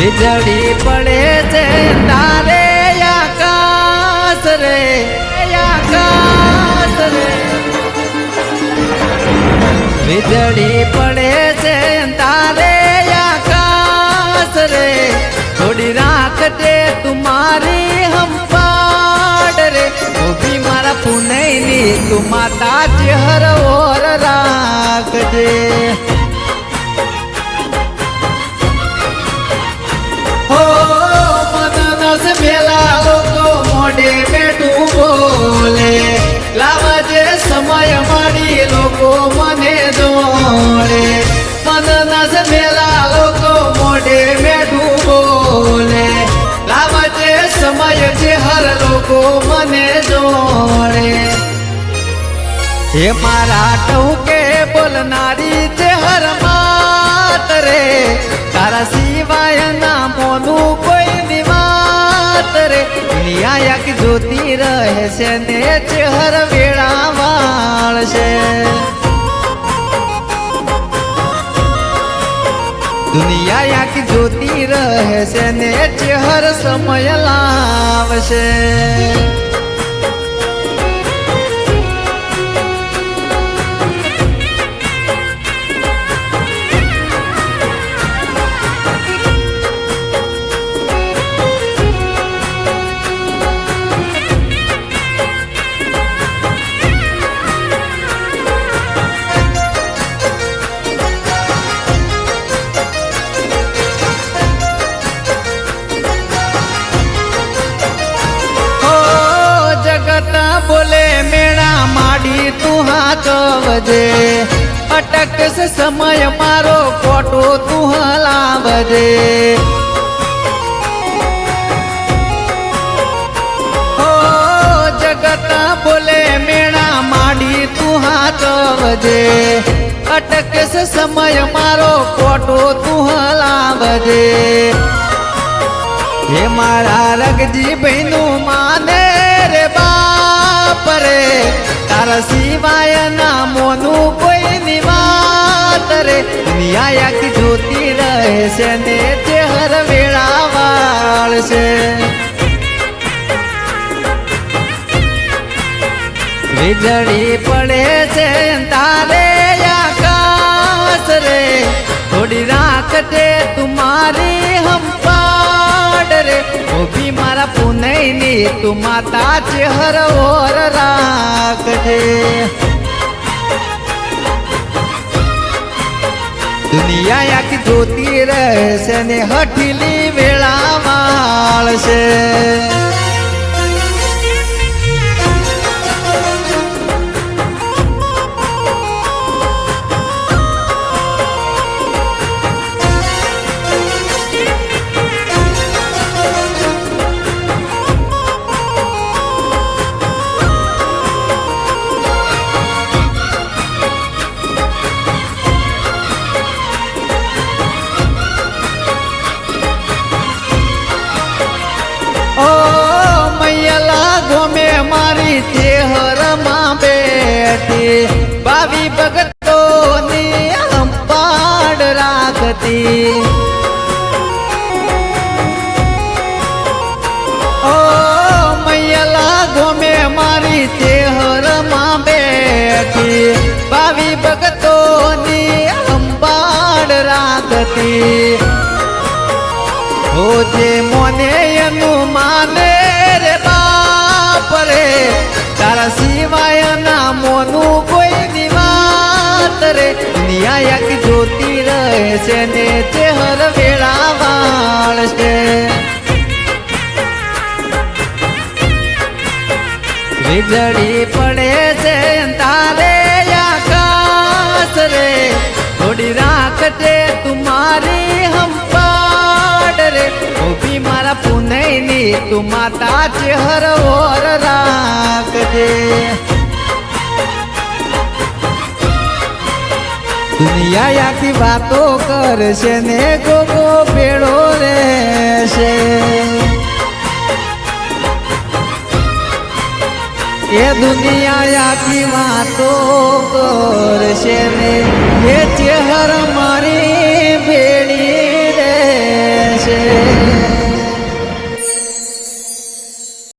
વીજળી પડે છે તારે આકાશ રે આકાશ રે વીજળી પડે છે તારે આકાશ રે થોડી રાખજે તુમારી હંપાડ રે ઉભી મારા પુનૈની તું માતા ચહેર ઓર રાખજે મેલા લોકો મોઢે બેઠું બોલે લાવજે સમય મળી લોકો મને દોડે મનના મેલા લોકો મોઢે બેઠું બોલે લાવજે સમય જે હર લોકો મને દોડે હે મારા ટહુકે બોલનારી જે હર માત રે તારા સિવાય ના મોનું કોઈ રે દુનિયા કી જોતી રહે છે ને ચહેર વેળા વાળશે દુનિયા કી જોતી રહે છે ને ચહેર સમય લાવશે बोले मेरा माड़ी तू हाथ वजे अटक से समय मारो फोटो तू हलावजे ओ जगता बोले मेरा माड़ी तू हाथ वजे अटक से समय मारो फोटो तू हलावजे हे मारा रगजी बहनू माने रे परे तारा सिवाय ना मोनू कोई निवात रे दुनिया की जोती रहे से ने चेहर वेड़ा वाल से વીજળી પડે છે તારે આકાશ રે થોડી રાખજે તુમારી હંપાડ રે ઉભી મારા પુનૈની તું માતા ચહેર ઓર રાખજે દુનિયા કી જોતી રહેશે ને હઠીલી વેળા વાળશે मारी चेहर मां बैठी बावी भगतो नी हम पाड़ राखती ओ मैया लागो में मारी चेहर मां बैठी बावी भगतो नी हम पाड़ राखती हो जे मोने अनु माने रे रे तारा सिवाय ना मोनू कोई निवात रे दुनिया की जोती रहे से ने चेहर वेड़ा वाळशे વીજળી પડે છે તારે આકાશ રે થોડી રાખજે તુમારી હંપાડ રે ઉભી મારા પુનૈની તું માતા ચહેર ઓર રાખજે દુનિયા की વાતો કરશે ને ગોગો ભેળો રહેશે એ દુનિયા की વાતો કરશે